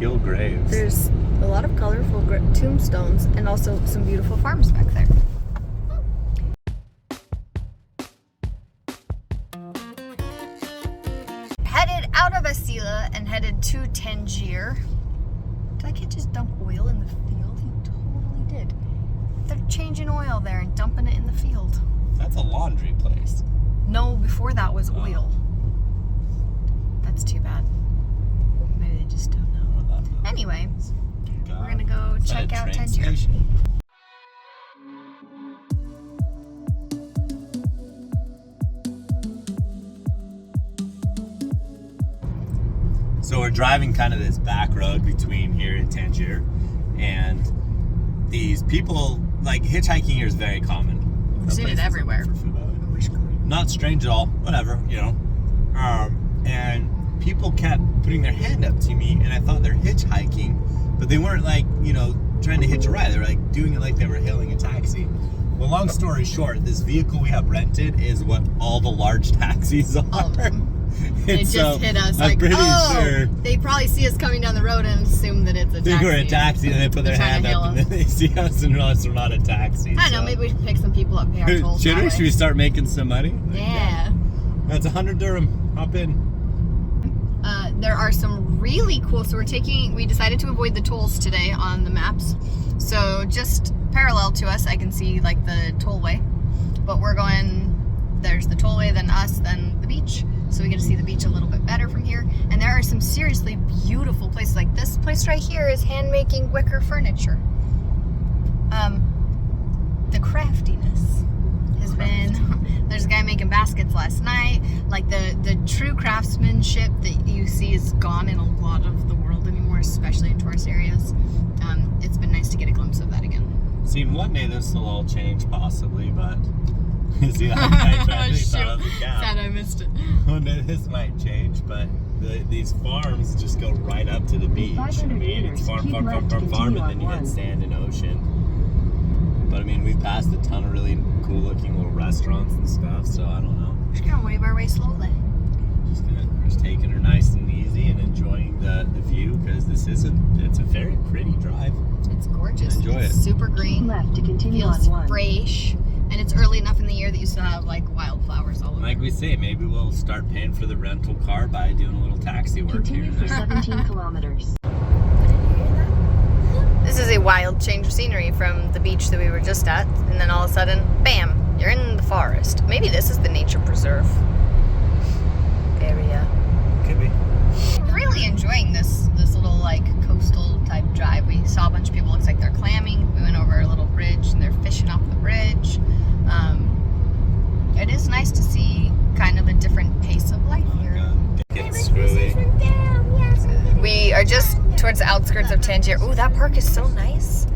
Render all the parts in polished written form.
tranquil graves. There's a lot of colorful tombstones and also some beautiful farms back there. Headed out of Asila and headed to Tangier. Did I kid just dump oil in the field? He totally did. They're changing oil there and dumping it in the field. That's a laundry place. No, before that was oil. That's too bad. Maybe they just don't know. Anyway, we're gonna go check out Tangier. So we're driving kind of this back road between here and Tangier, and these people, like, hitchhiking here is very common. We've seen it everywhere. Not strange at all, whatever, you know. And people kept putting their hand up to me, and I thought they're hitchhiking, but they weren't, like, you know, trying to hitch a ride. They were like doing it like they were hailing a taxi. Well, long story short, this vehicle we have rented is what all the large taxis are. All of them. They just hit us I'm like, pretty oh, sure they probably see us coming down the road and assume that it's a taxi. Think we're a taxi, and they put their hand up, and then they see us and realize we're not a taxi. I don't know, maybe we should pick some people up, pay our tolls. Should we start making some money? Yeah. That's 100 dirham. Hop in. There are some really cool, so we decided to avoid the tolls today on the maps. So just parallel to us, I can see like the tollway, but we're going, there's the tollway, then us, then the beach. So we get to see the beach a little bit better from here. And there are some seriously beautiful places. Like this place right here is hand-making wicker furniture. The craftiness has been, there's a guy making baskets last night. Like the true craftsmanship that you see is gone in a lot of the world anymore, especially in tourist areas. It's been nice to get a glimpse of that again. See, one day this will all change possibly, but see, I tried to thought I was a cow. Sad I missed it. One day this might change, but these farms just go right up to the beach. I mean, it's farm, and then you hit sand and ocean. But I mean, we've passed a ton of really cool looking little restaurants and stuff, so I don't know. We're just gonna wave our way slowly. We're just taking her nice and easy and enjoying the view, because it's a very pretty drive. It's gorgeous. Enjoy it. Super green. Left to continue Feels on 1. fresh. And it's early enough in the year that you still have like wildflowers all over. Like we say, maybe we'll start paying for the rental car by doing a little taxi work here Continue and for there. 17 kilometers. This is a wild change of scenery from the beach that we were just at, and then all of a sudden, bam, you're in the forest. Maybe this is the nature preserve area. Could be. Really enjoying this little like coastal type drive. We saw a bunch of people, looks like they're clamming. We went over a little bridge and they're fishing off the bridge. It is nice to see kind of a different pace of life here. Getting screwy. We are just towards the outskirts of Tangier. Ooh, that park is so nice.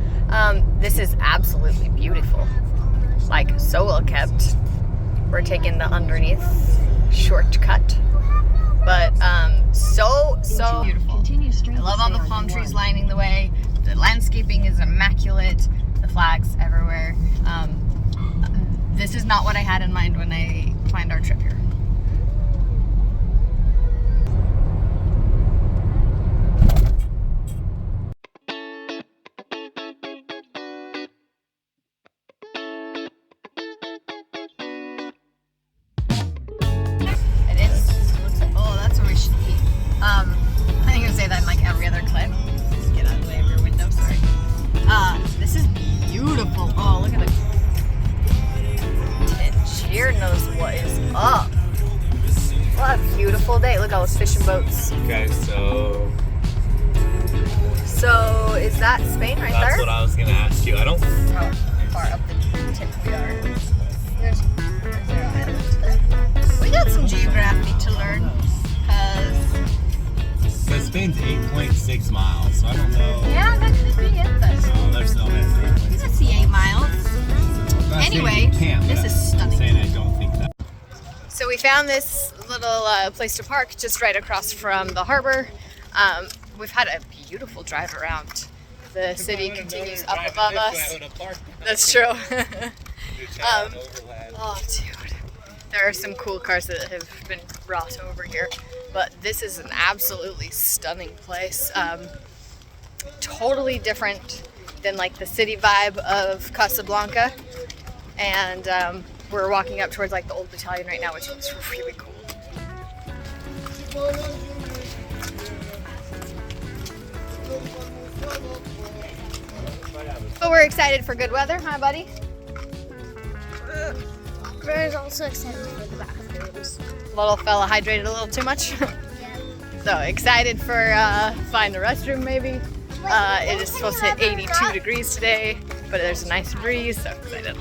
This is absolutely beautiful. Like, so well kept. We're taking the underneath shortcut. But so beautiful. I love all the palm trees lining the way. The landscaping is immaculate. The flags everywhere. This is not what I had in mind when I planned our trip here. It is. Oh, that's where we should be. I think I'm gonna say that in like every other clip. Just get out of the way of your window, sorry. This is beautiful. Oh, look at the Tangier knows what is up. What a beautiful day. Look at all those fishing boats. Okay, so is that Spain right there? that's what I was gonna ask you. I don't. How far up the tip we are. There's our island. We got some geography to learn, Because Spain's 8.6 miles, so I don't know. yeah, that could be it then. No, there's no way. You can see 8 miles. Anyway, this is stunning. I'm saying I don't think that. So we found this little place to park just right across from the harbor. We've had a beautiful drive around. The city continues up above us. That's true. Oh, dude. There are some cool cars that have been brought over here, but this is an absolutely stunning place. totally different than like the city vibe of Casablanca. And we're walking up towards like the old battalion right now, which looks really cool. But we're excited for good weather, huh, buddy? We're also excited for the bathrooms. Little fella hydrated a little too much. So excited for find a restroom maybe. It is supposed to hit 82 degrees today, but there's a nice breeze, so excited.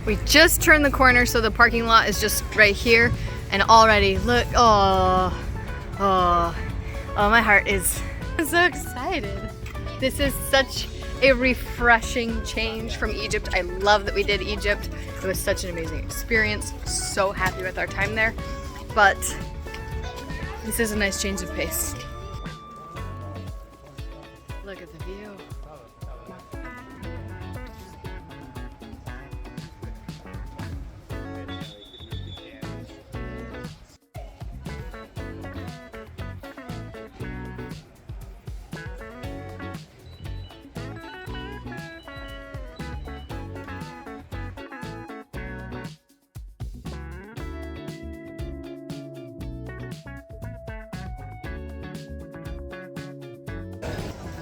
We just turned the corner, so the parking lot is just right here, and already look, oh, my heart is so excited. This is such a refreshing change from Egypt. I love that we did Egypt. It was such an amazing experience. So happy with our time there, but this is a nice change of pace. Look at the view.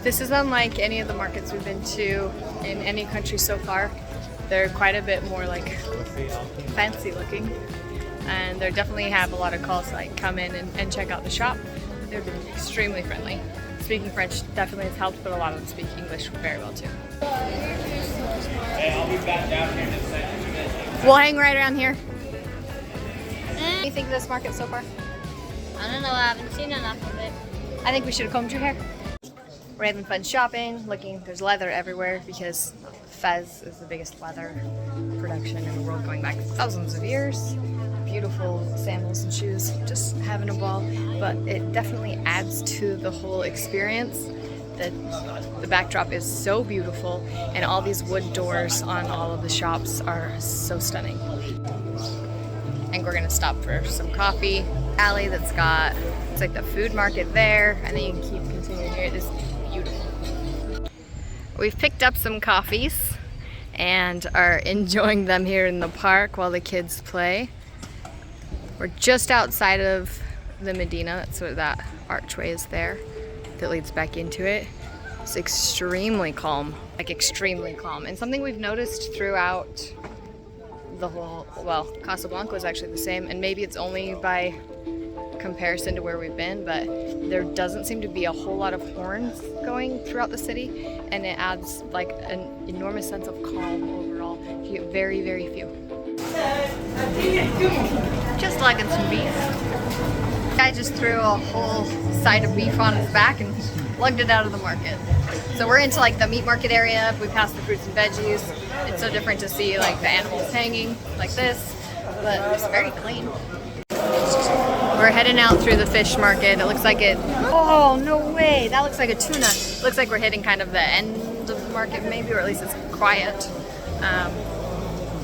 This is unlike any of the markets we've been to in any country so far. They're quite a bit more like fancy looking, and they definitely have a lot of calls to like come in and check out the shop. They've been extremely friendly. Speaking French definitely has helped, but a lot of them speak English very well too. Hey, I'll be back down here in a second. We'll hang right around here. What do you think of this market so far? I don't know, I haven't seen enough of it. I think we should have combed your hair. We're having fun shopping, looking, there's leather everywhere because Fez is the biggest leather production in the world going back thousands of years. Beautiful sandals and shoes, just having a ball. But it definitely adds to the whole experience. The backdrop is so beautiful, and all these wood doors on all of the shops are so stunning. And we're gonna stop for some coffee. Alley that's got, it's like the food market there, and then you can keep continuing here. It is beautiful. We've picked up some coffees and are enjoying them here in the park while the kids play. We're just outside of the Medina. That's what that archway is there that leads back into it. It's extremely calm, like extremely calm. And something we've noticed throughout the whole, well, Casablanca was actually the same, and maybe it's only by comparison to where we've been, but there doesn't seem to be a whole lot of horns going throughout the city, and it adds like an enormous sense of calm overall. You get very, very few. Just lugging some beef. Guy just threw a whole side of beef on his back and lugged it out of the market. So we're into like the meat market area. We passed the fruits and veggies. It's so different to see like the animals hanging like this, but it's very clean. We're heading out through the fish market. It looks like it, oh no way, that looks like a tuna. Looks like we're hitting kind of the end of the market maybe, or at least it's quiet.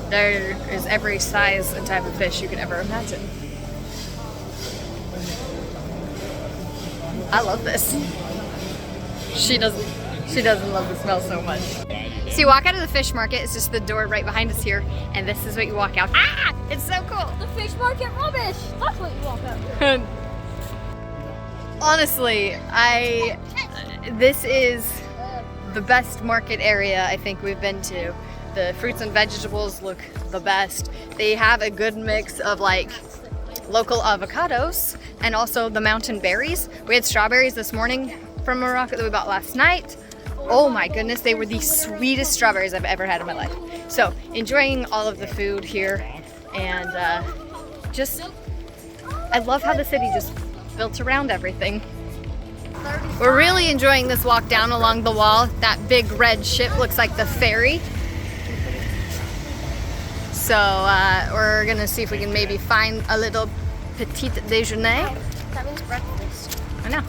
There is every size and type of fish you could ever imagine. I love this. She doesn't love the smell so much. So you walk out of the fish market, it's just the door right behind us here, and this is what you walk out. Ah! It's so cool! The fish market rubbish! That's what you walk out. Honestly, this is the best market area I think we've been to. The fruits and vegetables look the best. They have a good mix of like local avocados and also the mountain berries. We had strawberries this morning from Morocco that we bought last night. Oh my goodness, they were the sweetest strawberries I've ever had in my life. So enjoying all of the food here, and I love how the city just built around everything. We're really enjoying this walk down along the wall. That big red ship looks like the ferry. So we're gonna see if we can maybe find a little petit déjeuner. That means breakfast. I know.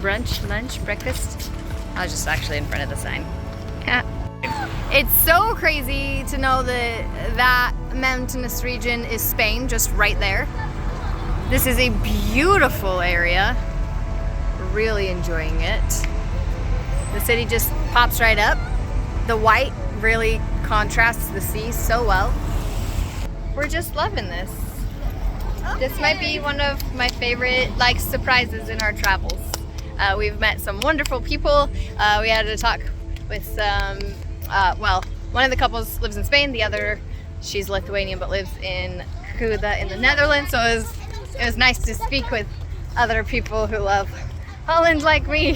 Brunch, lunch, breakfast. I was just actually in front of the sign. Yeah. It's so crazy to know that that mountainous region is Spain, just right there. This is a beautiful area. Really enjoying it. The city just pops right up. The white really contrasts the sea so well. We're just loving this. This might be one of my favorite surprises in our travels. We've met some wonderful people. We had to talk with some, one of the couples lives in Spain, the other, she's Lithuanian but lives in Kuda in the Netherlands, so it was nice to speak with other people who love Holland like me.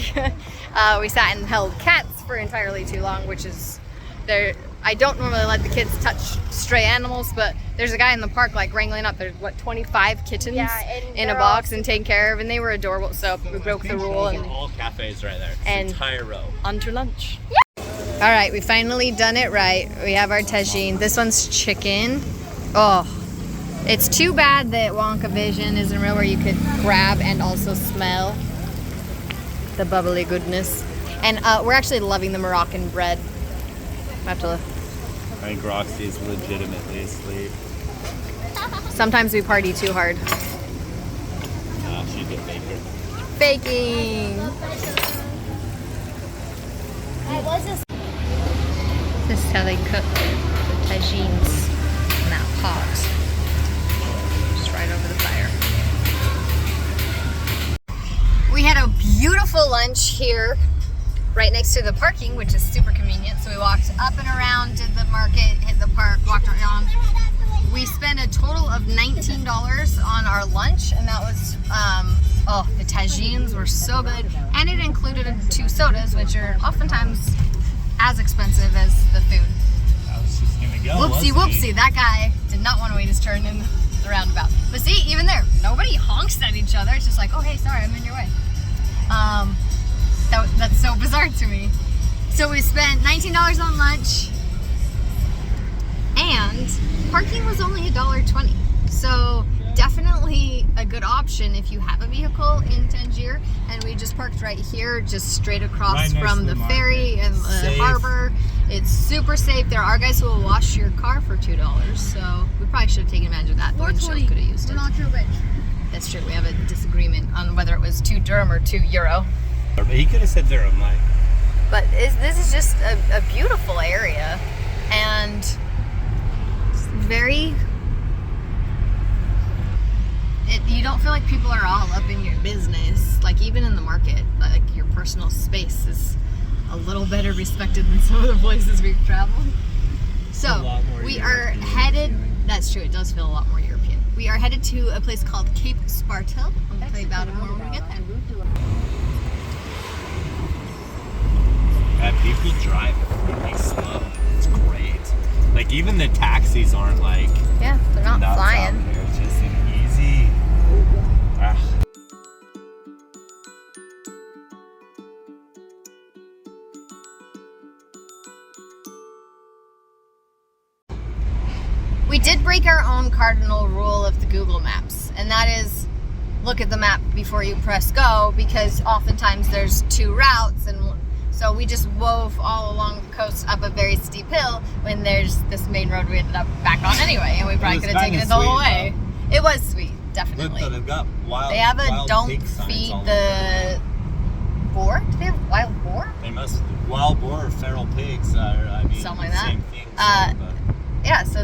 We sat and held cats for entirely too long, which is I don't normally let the kids touch stray animals, but there's a guy in the park wrangling up, there's 25 kittens in a box and taken care of, and they were adorable, so we broke the rule. And all cafes right there. And entire row. On to lunch. Yeah. All right, we finally done it right. We have our tagine. This one's chicken. Oh, it's too bad that Wonka Vision isn't real, where you could grab and also smell the bubbly goodness. And we're actually loving the Moroccan bread. I have to. I think Roxy's legitimately asleep. Sometimes we party too hard. Nah, she's a baker. Baking. This is how they cook the tagines in that pot. Just right over the fire. We had a beautiful lunch here, right next to the parking, which is super convenient. So we walked up and around, did the market, hit the park, walked around. We spent a total of $19 on our lunch, and that was, the tagines were so good. And it included 2 sodas, which are oftentimes as expensive as the food. I was just gonna go. Whoopsie, that guy did not want to wait his turn in the roundabout. But see, even there, nobody honks at each other. It's just like, oh, hey, sorry, I'm in your way. That's so bizarre to me. So we spent $19 on lunch, and parking was only $1.20. So definitely a good option if you have a vehicle in Tangier. And we just parked right here, just straight across from the ferry and the harbor. It's super safe. There are guys who will wash your car for $2, so we probably should have taken advantage of that. The windshield could have used it. We're not sure which. That's true. We have a disagreement on whether it was 2 dirham or 2 euro. He could have said dirham, like. But this is just a beautiful area, and very. You don't feel like people are all up in your business. Like even in the market, like your personal space is a little better respected than some of the places we've traveled. So we are headed. That's true. It does feel a lot more European. We are headed to a place called Cape Spartel. I'll tell you about it more when we get there. People drive really slow. It's great. Like even the taxis aren't like. Yeah, they're not flying. It's just an easy. We did break our own cardinal rule of the Google Maps, and that is look at the map before you press go, because oftentimes there's 2 routes, and so we just wove all along the coast up a very steep hill when there's this main road we ended up back on anyway, and we probably could have taken it the whole way. It was sweet, definitely. Look, they've got they have a don't feed the boar. Do they have wild boar? They must. Wild boar or feral pigs are, something like that. Same thing. Yeah, so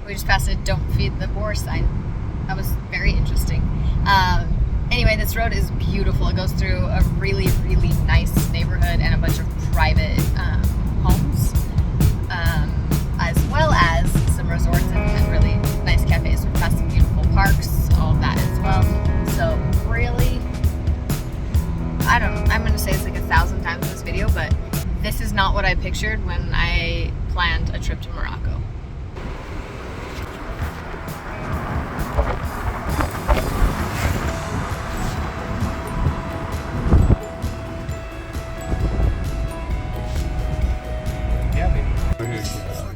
we just passed a don't feed the boar sign. That was very interesting. Anyway, this road is beautiful. It goes through a really, really nice neighborhood and a bunch of private homes, as well as some resorts and really nice cafes. We've passed some beautiful parks, all of that as well. So really, I'm going to say it's like 1,000 times in this video, but this is not what I pictured when I planned a trip to Morocco.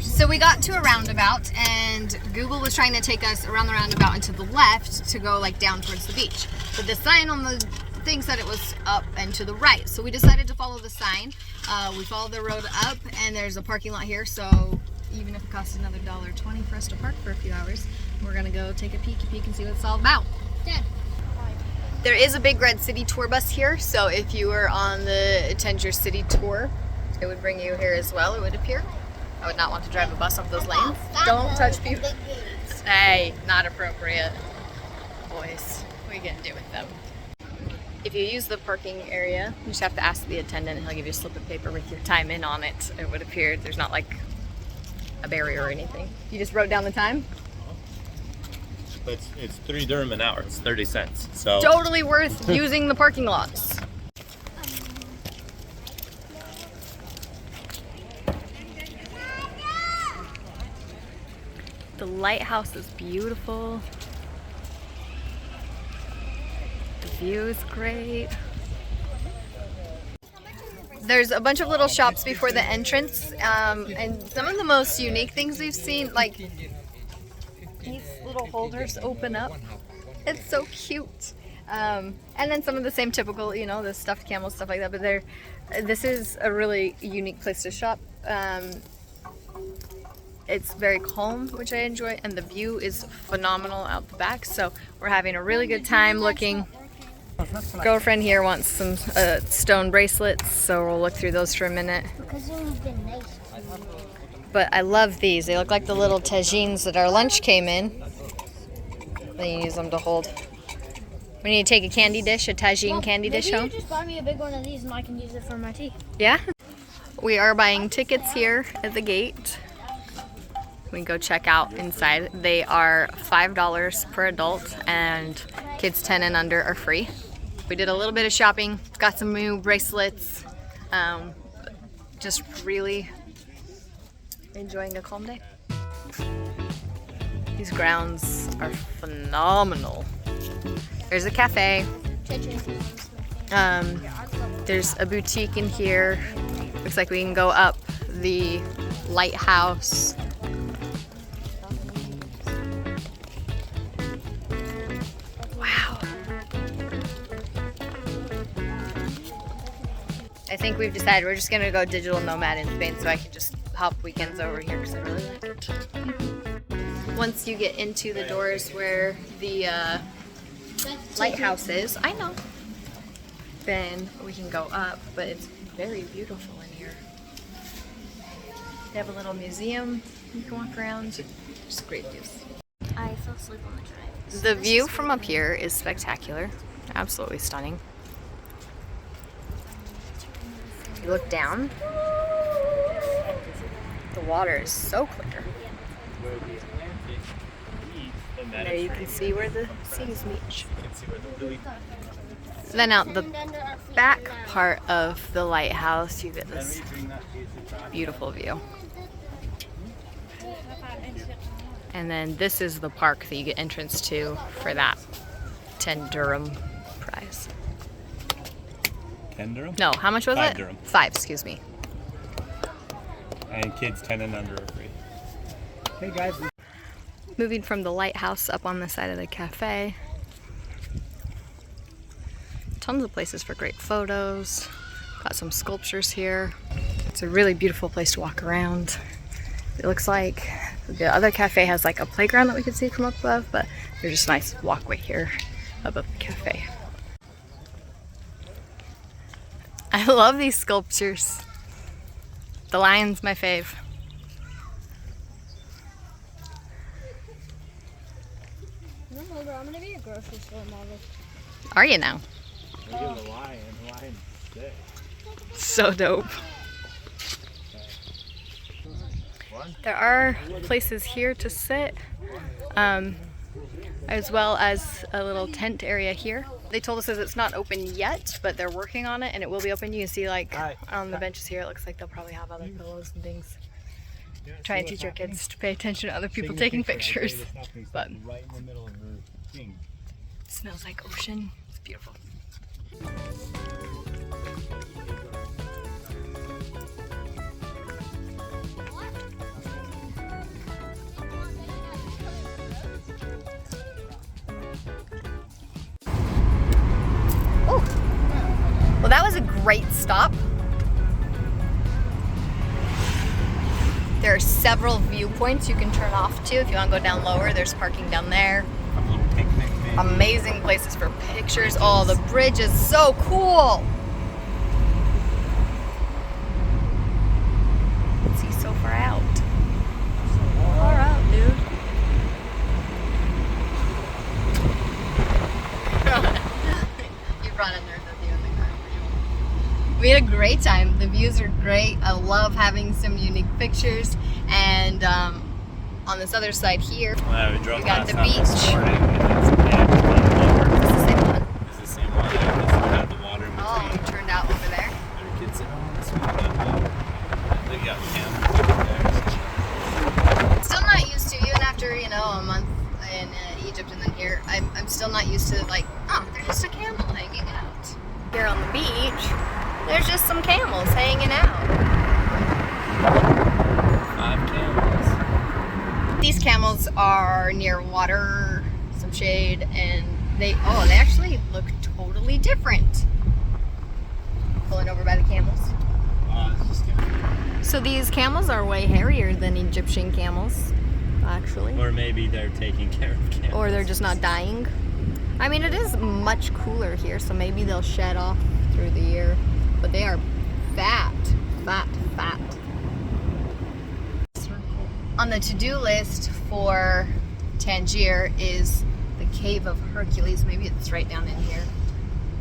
So we got to a roundabout, and Google was trying to take us around the roundabout and to the left to go like down towards the beach. But the sign on the thing said it was up and to the right. So we decided to follow the sign. We followed the road up, and there's a parking lot here. So even if it costs another $1.20 for us to park for a few hours, we're gonna go take a peek and see what it's all about. Dad. There is a big red city tour bus here, so if you were on the Tangier city tour, it would bring you here as well, it would appear. I would not want to drive a bus up those lanes. Don't touch people. Hey, not appropriate. Boys, what are you gonna do with them? If you use the parking area, you just have to ask the attendant and he'll give you a slip of paper with your time in on it. It would appear there's not like a barrier or anything. You just wrote down the time? But it's 3 dirham an hour. It's 30 cents. So Totally worth using the parking lots. The lighthouse is beautiful. The view is great. There's a bunch of little shops before the entrance, and some of the most unique things we've seen, like these little holders open up. It's so cute. And then some of the same typical, you know, the stuffed camels, stuff like that. But this is a really unique place to shop. It's very calm, which I enjoy, and the view is phenomenal out the back. So we're having a really good time looking. Girlfriend here wants some stone bracelets, so we'll look through those for a minute. But I love these. They look like the little tagines that our lunch came in. Then you use them to hold. We need to take a candy dish, a tagine candy dish home. Maybe you just buy me a big one of these and I can use it for my tea. Yeah? We are buying tickets here at the gate. We can go check out inside. They are $5 per adult, and kids 10 and under are free. We did a little bit of shopping, got some new bracelets. Just really enjoying a calm day. These grounds are phenomenal. There's a cafe. There's a boutique in here. Looks like we can go up the lighthouse. Wow. I think we've decided we're just gonna go digital nomad in Spain so I can just hop weekends over here because I really like it. Once you get into the doors where the lighthouse is, I know, then we can go up, but it's very beautiful in here. They have a little museum you can walk around. Just great views. I fell asleep on the drive. The view from up here is spectacular. Absolutely stunning. You look down, the water is so clear. And there you can see where the seas meet. Then out the back part of the lighthouse, you get this beautiful view. And then this is the park that you get entrance to for that 10 dirham price. 10 dirham? No, how much was 5 it? dirham. 5, excuse me. And kids 10 and under are free. Hey guys. Moving from the lighthouse up on the side of the cafe. Tons of places for great photos. Got some sculptures here. It's a really beautiful place to walk around. It looks like the other cafe has like a playground that we can see from up above, but there's just a nice walkway here above the cafe. I love these sculptures. The lion's my fave. I'm gonna be a grocery store model. Are you now? Look at the lion. The lion's sick. So dope. There are places here to sit, as well as a little tent area here. They told us that it's not open yet, but they're working on it and it will be open. You can see like on the benches here, it looks like they'll probably have other pillows and things. Try and teach our kids to pay attention to other people taking pictures. But right in the middle of her thing. it smells like ocean. It's beautiful. Well, that was a great stop. There are several viewpoints you can turn off to if you want to go down lower. There's parking down there. A little picnic maybe. Amazing places for pictures. Oh, the bridge is so cool. We had a great time. The views are great. I love having some unique pictures. And on this other side here, Well, we drove got past the that this beach. morning, and it's the same one. it's the same one. It's got the water in Oh, between. we turned out over there. There are kids sitting on this one. They got camels over there. Still not used to, even after, you know, a month in Egypt and then here, I'm still not used to, like, oh, there's just a camel hanging out. Here on the beach, there's just some camels hanging out. 5 camels. These camels are near water, some shade, and they actually look totally different. Pulling over by the camels. It's just camels. So these camels are way hairier than Egyptian camels, actually. Or maybe they're taking care of camels. Or they're just not dying. I mean, it is much cooler here, so maybe they'll shed off through the year. But they are fat. On the to-do list for Tangier is the Cave of Hercules. Maybe it's right down in here.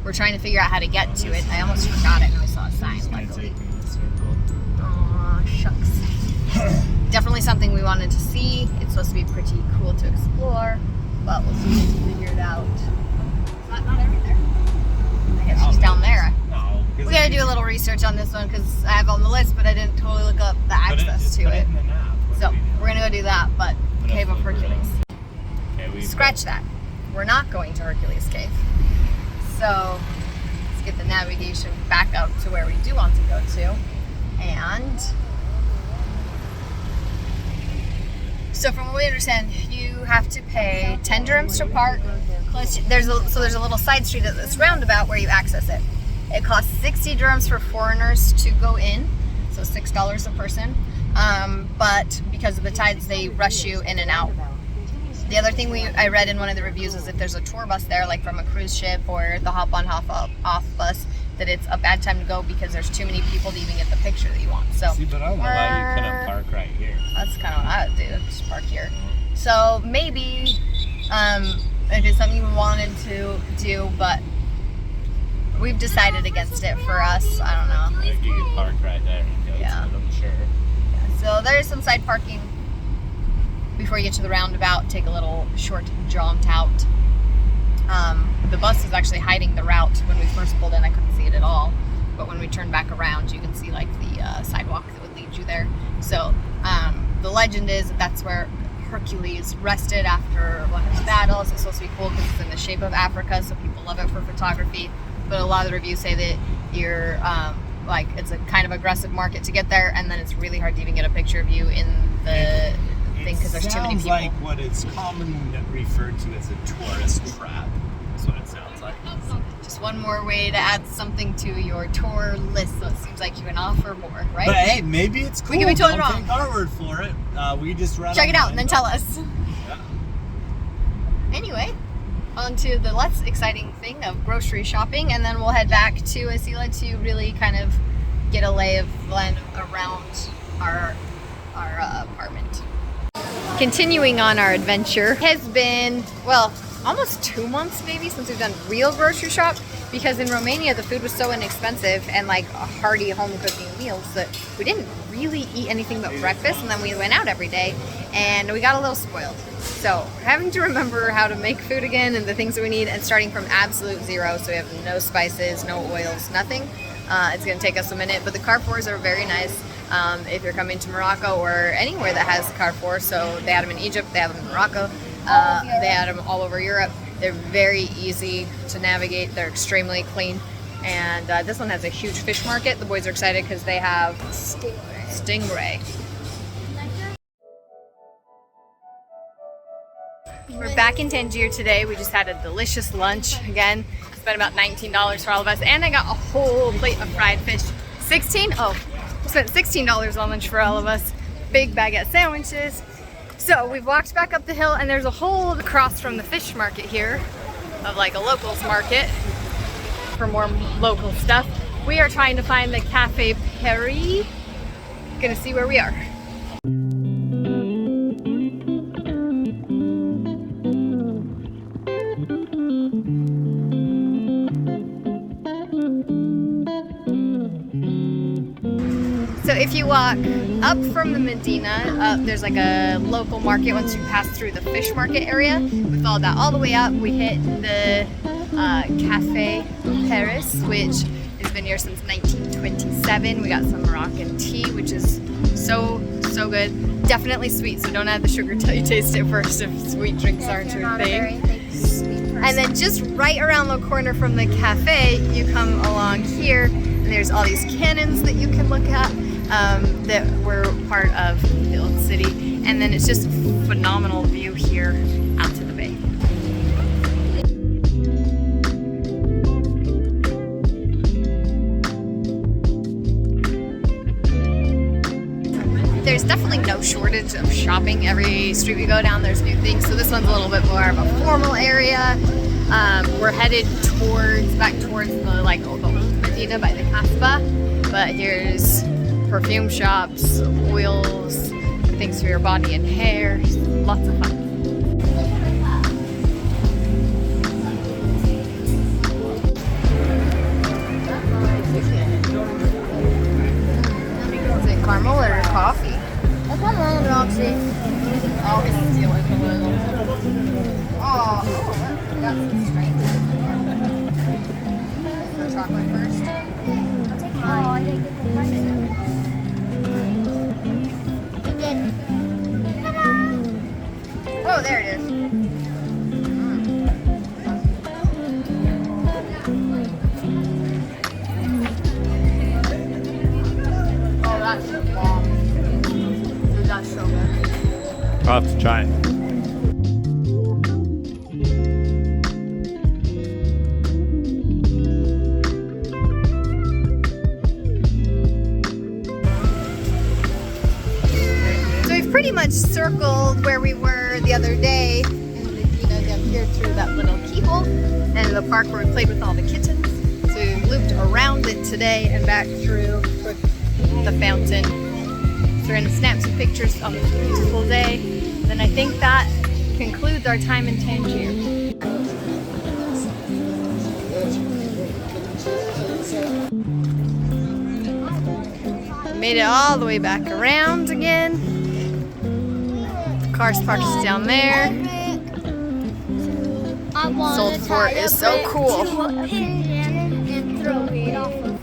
We're trying to figure out how to get to it. I almost forgot it and I saw a sign, luckily. Aw, shucks. Definitely something we wanted to see. It's supposed to be pretty cool to explore, but we'll see if we figure it out. Not over there. I guess she's down there. No. We gotta do a little research on this one because I have it on the list, but I didn't totally look up the access to it. In the map. So we're gonna go do that, but Cave of Hercules. Okay, Scratch that. We're not going to Hercules Cave. So let's get the navigation back up to where we do want to go to. And so from what we understand, you have to pay 10 dirhams to park. There's a little side street at this roundabout where you access it. It costs 60 dirhams for foreigners to go in, so $6 a person. But because of the tides, they rush you in and out. The other thing I read in one of the reviews is if there's a tour bus there, like from a cruise ship or the hop on, hop off bus, that it's a bad time to go because there's too many people to even get the picture that you want. So, see, but I don't know why you couldn't park right here. That's kind of what I would do, just park here. So maybe if it's something you wanted to do, but we've decided against it for us. I don't know. Like you could park right there and go to it, I'm sure. Yeah, so there's some side parking before you get to the roundabout. Take a little short jaunt out. The bus is actually hiding the route. When we first pulled in, I couldn't see it at all. But when we turn back around, you can see like the sidewalk that would lead you there. So the legend is that that's where Hercules rested after one of his battles. It's supposed to be cool because it's in the shape of Africa, so people love it for photography. But a lot of the reviews say that you're like it's a kind of aggressive market to get there, and then it's really hard to even get a picture of you in the thing because there's too many people. It sounds like what is commonly referred to as a tourist trap. That's what it sounds like. Just one more way to add something to your tour list, so it seems like you can offer more, right? But hey, maybe it's cool. We can be totally Don't wrong. take our word for it. We just read Check it out and then online. tell us. Yeah. Anyway, on to the less exciting thing of grocery shopping, and then we'll head back to Asila to really kind of get a lay of the land around our apartment. Continuing on our adventure, it has been, well, almost 2 months maybe since we've done real grocery shop, because in Romania the food was so inexpensive and like a hearty home cooking meals that we didn't really eat anything but breakfast, and then we went out every day and we got a little spoiled. So having to remember how to make food again and the things that we need, and starting from absolute zero, so we have no spices, no oils, nothing. It's going to take us a minute, but the Carrefours are very nice if you're coming to Morocco or anywhere that has Carrefour. So they had them in Egypt, they have them in Morocco, they had them all over Europe. They're very easy to navigate, they're extremely clean, and this one has a huge fish market. The boys are excited because they have stingray. We're back in Tangier today. We just had a delicious lunch. Again, spent about $19 for all of us, and I got a whole plate of fried fish. 16? Oh, we spent $16 on lunch for all of us. Big baguette sandwiches. So we've walked back up the hill, and there's a hole across from the fish market here, of like a locals market for more local stuff. We are trying to find the Cafe Perry. Gonna see where we are. So if you walk up from the Medina, there's like a local market once you pass through the fish market area. We followed that all the way up. We hit the Cafe Paris, which has been here since 1927. We got some Moroccan tea, which is so good. Definitely sweet, so don't add the sugar till you taste it first if sweet drinks aren't your thing. And then just right around the corner from the cafe, you come along here, and there's all these cannons that you can look at that were part of the old city. And then it's just a phenomenal view here out to the bay. There's definitely no shortage of shopping. Every street we go down, there's new things. So this one's a little bit more of a formal area. We're headed back towards the old Medina by the Casbah. But here's perfume shops, oils, things for your body and hair. Lots of fun. Is it caramel or coffee? Come on, Roxy. Oh, it's stealing a little. Oh, we got some strength. For chocolate first. Oh, I didn't get the first one. Oh, there it is. Oh, that's bomb. Dude, that's so good. I'll have to try it. So we've pretty much circled where we were the other day, down here through that little keyhole, and the park where we played with all the kittens. So we looped around it today and back through the fountain. So we're gonna snap some pictures on this beautiful day. Then I think that concludes our time in Tangier. Made it all the way back around again. The car's parked down there. Soul Fort is so cool. And throw it off of